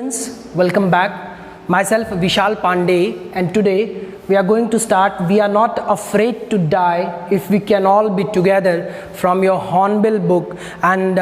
Friends, welcome back. Myself Vishal Pandey, and today we are going to start We Are Not Afraid to Die If We Can All Be Together from your Hornbill book. And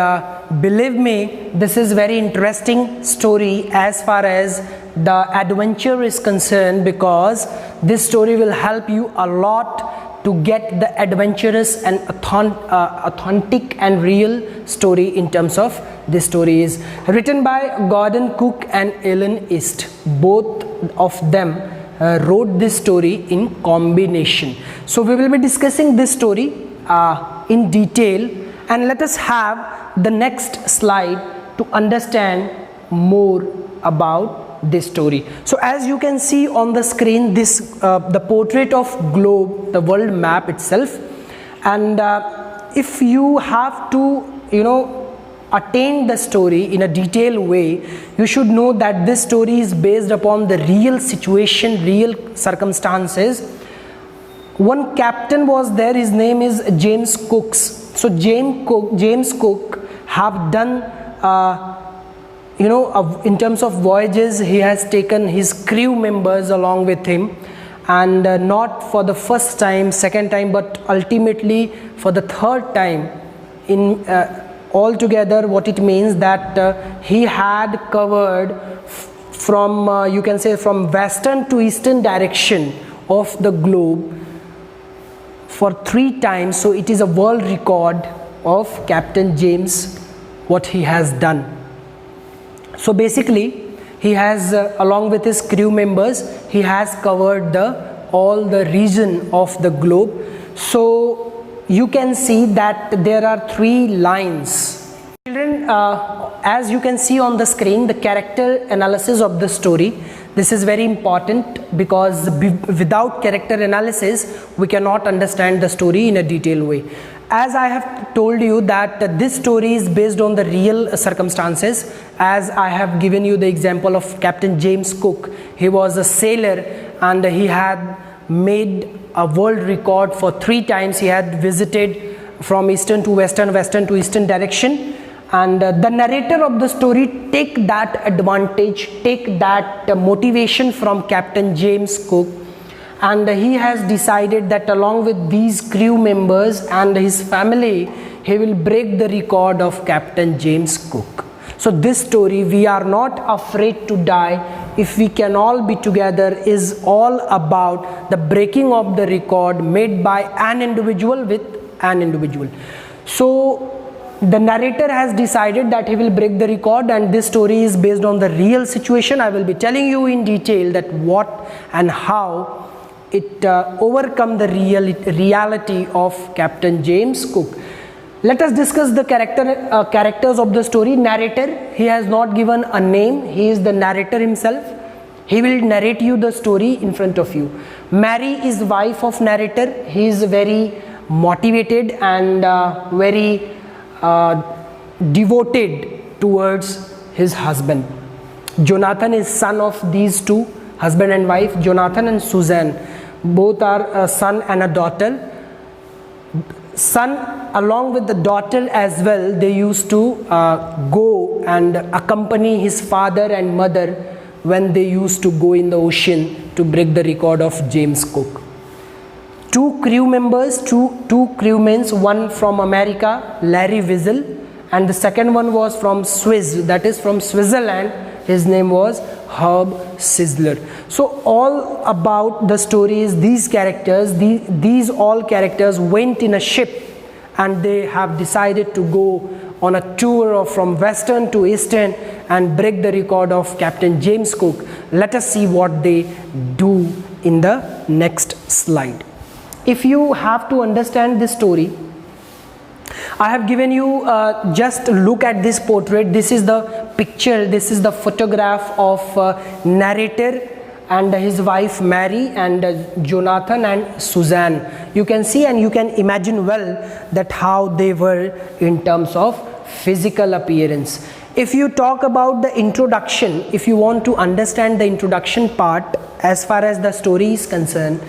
believe me, this is very interesting story as far as the adventure is concerned, because this story will help you a lot to get the adventurous and authentic and real story. In terms of this story is written by Gordon Cook and Ellen East. Both of them wrote this story in combination. So we will be discussing this story in detail, and let us have the next slide to understand more about this story. So as you can see on the screen, this the portrait of globe, the world map itself. And if you have to attain the story in a detailed way, you should know that this story is based upon the real situation, real circumstances. One captain was there, his name is James Cook. So James Cook have done in terms of voyages, he has taken his crew members along with him, and not for the first time, second time, but ultimately for the third time. In altogether, what it means that he had covered from you can say from western to eastern direction of the globe for 3 times. So it is a world record of Captain James, what he has done. So basically he has along with his crew members, he has covered all the region of the globe. So you can see that there are 3 lines. Children, as you can see on the screen, the character analysis of the story. This is very important, because without character analysis we cannot understand the story in a detailed way. As I have told you that this story is based on the real circumstances, as I have given you the example of Captain James Cook. He was a sailor and he had made a world record for 3 times. He had visited from eastern to western, western to eastern direction. And the narrator of the story take that advantage, take that motivation from Captain James Cook, and he has decided that along with these crew members and his family, he will break the record of Captain James Cook. So this story, We Are Not Afraid to Die If We Can All Be Together, is all about the breaking of the record made by an individual with an individual. So the narrator has decided that he will break the record, and this story is based on the real situation. I will be telling you in detail that what and how it overcome the reality of Captain James Cook. Let us discuss the characters of the story. Narrator, he has not given a name. He is the narrator himself. He will narrate you the story in front of you. Mary is wife of narrator. He is very motivated and very devoted towards his husband. Jonathan is son of these 2, husband and wife, Jonathan and Suzanne. Both are a son and a daughter. Son along with the daughter as well, they used to go and accompany his father and mother when they used to go in the ocean to break the record of James Cook. 2 crew members, two crewmen, one from America, Larry Wiesel, and the second one was from Swiss, that is from Switzerland. His name was Herb Sizzler. So all about the story is these characters, these all characters went in a ship, and they have decided to go on a tour from western to eastern and break the record of Captain James Cook. Let us see what they do in the next slide. If you have to understand this story, I have given you just look at this portrait. This is the picture, this is the photograph of narrator and his wife Mary, and Jonathan and Suzanne. You can see and you can imagine well that how they were in terms of physical appearance. If you talk about the introduction, if you want to understand the introduction part as far as the story is concerned,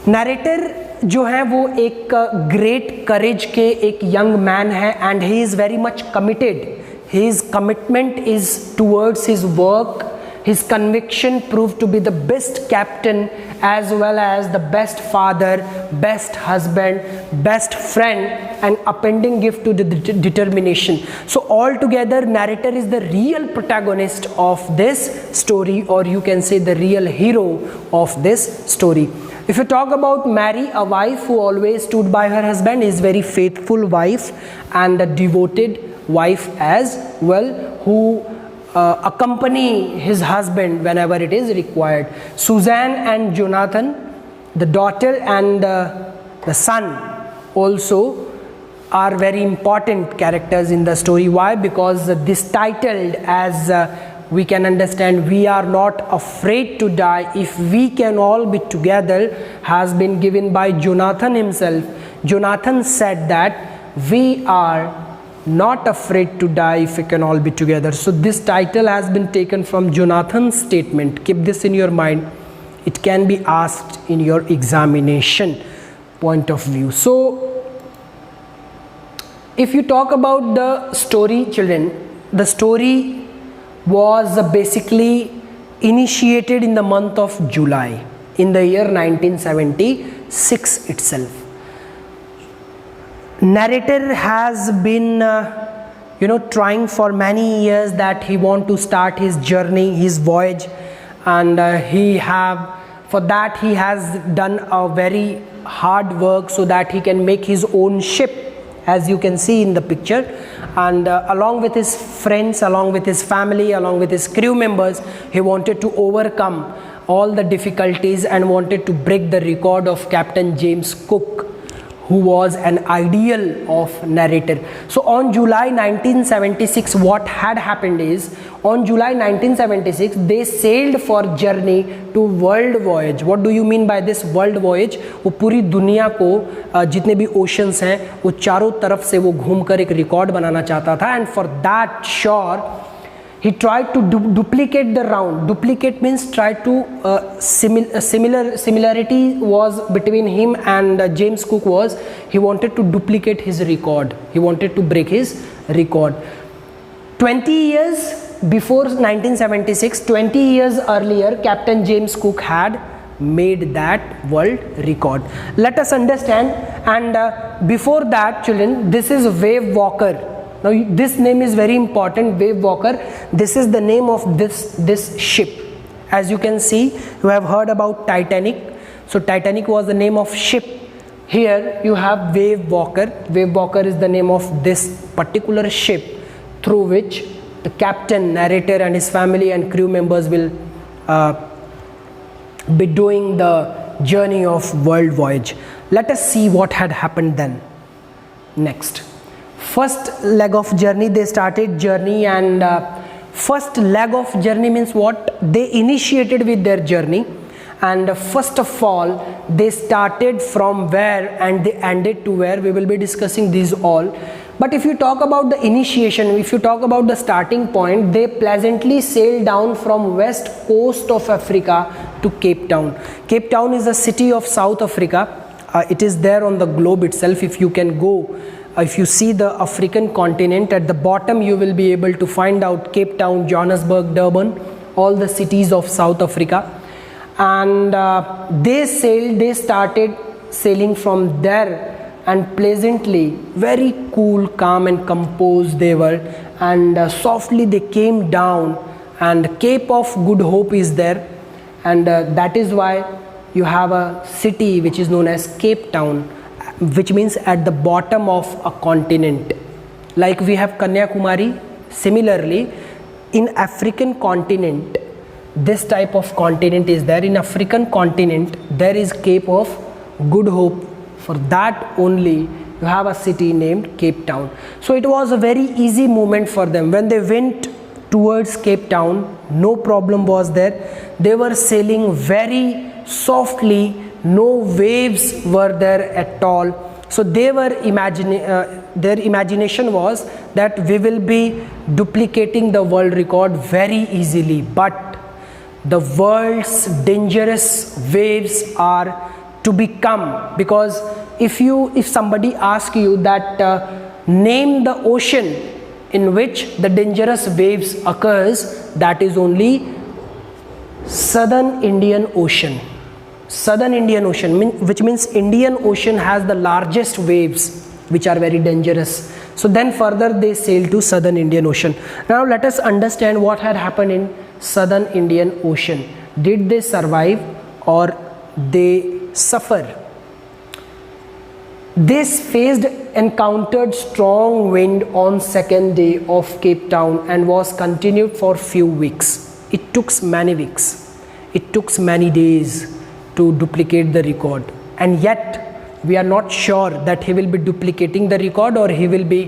narrator जो है वो एक great courage के एक young man है, and he is very much committed His commitment is towards his work. His conviction proved to be the best captain as well as the best father, best husband, best friend, and appending gift to the determination. So altogether, narrator is the real protagonist of this story, or you can say the real hero of this story. If you talk about Mary, a wife who always stood by her husband, is very faithful wife and a devoted wife as well, who accompany his husband whenever it is required. Suzanne and Jonathan, the daughter and the son, also are very important characters in the story. Why? Because this titled as we can understand, we are not afraid to die if we can all be together, has been given by Jonathan himself. Jonathan said that we are not afraid to die if we can all be together. So this title has been taken from Jonathan's statement. Keep this in your mind. It can be asked in your examination point of view. So if you talk about the story, children, the story was basically initiated in the month of July in the year 1976 itself. Narrator has been trying for many years that he want to start his journey, his voyage, and he has done a very hard work so that he can make his own ship, as you can see in the picture, and along with his friends, along with his family, along with his crew members, he wanted to overcome all the difficulties and wanted to break the record of Captain James Cook, who was an ideal of narrator. So on July 1976, what had happened is, on July 1976, they sailed for journey to world voyage. What do you mean by this world voyage? वो पूरी दुनिया को जितने भी oceans हैं वो चारों तरफ से वो घूमकर एक रिकॉर्ड बनाना चाहता था, and for that sure he tried to duplicate the round. Duplicate means try to similarity was between him and James Cook was he wanted to duplicate his record. He wanted to break his record. 20 years before 1976, 20 years earlier, Captain James Cook had made that world record. Let us understand. And before that, children, this is Wave Walker. Now this name is very important, Wave Walker. This is the name of this ship. As you can see, you have heard about Titanic. So Titanic was the name of ship. Here you have Wave Walker. Wave Walker is the name of this particular ship through which the captain, narrator and his family and crew members will be doing the journey of world voyage. Let us see what had happened then. Next. First leg of journey, they started journey, and first leg of journey means what? They initiated with their journey, and first of all they started from where and they ended to where. We will be discussing these all. But if you talk about the initiation, if you talk about the starting point, they pleasantly sailed down from west coast of Africa to Cape Town. Cape Town is a city of South Africa. It is there on the globe itself. If you can go, if you see the African continent, at the bottom you will be able to find out Cape Town, Johannesburg, Durban, all the cities of South Africa. And they started sailing from there, and pleasantly, very cool, calm and composed they were, and softly they came down, and Cape of Good Hope is there, and that is why you have a city which is known as Cape Town, which means at the bottom of a continent. Like we have Kanyakumari, similarly in African continent this type of continent is there. In African continent there is Cape of Good Hope. For that only you have a city named Cape Town. So it was a very easy movement for them. When they went towards Cape Town, no problem was there. They were sailing very softly, no waves were there at all. So they were their imagination was that we will be duplicating the world record very easily, but the world's dangerous waves are to become, because if somebody asks you that name the ocean in which the dangerous waves occurs, that is only Southern Indian Ocean. Southern Indian Ocean, which means Indian Ocean has the largest waves which are very dangerous. So then further they sail to Southern Indian Ocean. Now let us understand what had happened in Southern Indian Ocean. Did they survive or they suffer? This encountered strong wind on second day of Cape Town and was continued for few weeks. It took many weeks. It took many days to duplicate the record, and yet we are not sure that he will be duplicating the record or he will be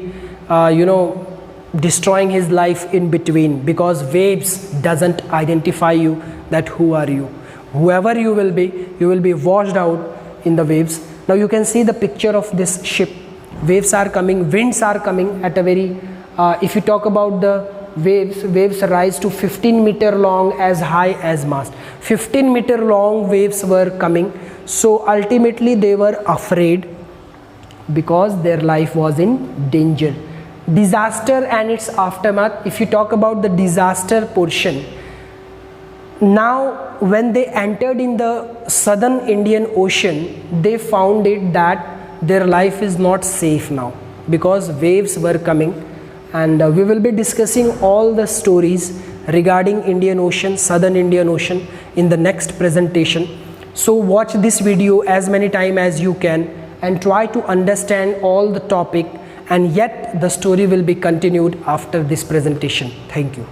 destroying his life in between, because waves doesn't identify you that who are you. Whoever you will be washed out in the waves. Now you can see the picture of this ship. Waves are coming, winds are coming at a very if you talk about the waves rise to 15-meter long as high as mast. 15-meter long waves were coming. So ultimately they were afraid because their life was in danger. Disaster and its aftermath. If you talk about the disaster portion, now when they entered in the Southern Indian Ocean, they found it that their life is not safe now because waves were coming, and we will be discussing all the stories regarding Indian Ocean, Southern Indian Ocean in the next presentation. So watch this video as many times as you can and try to understand all the topic, and yet the story will be continued after this presentation. Thank you.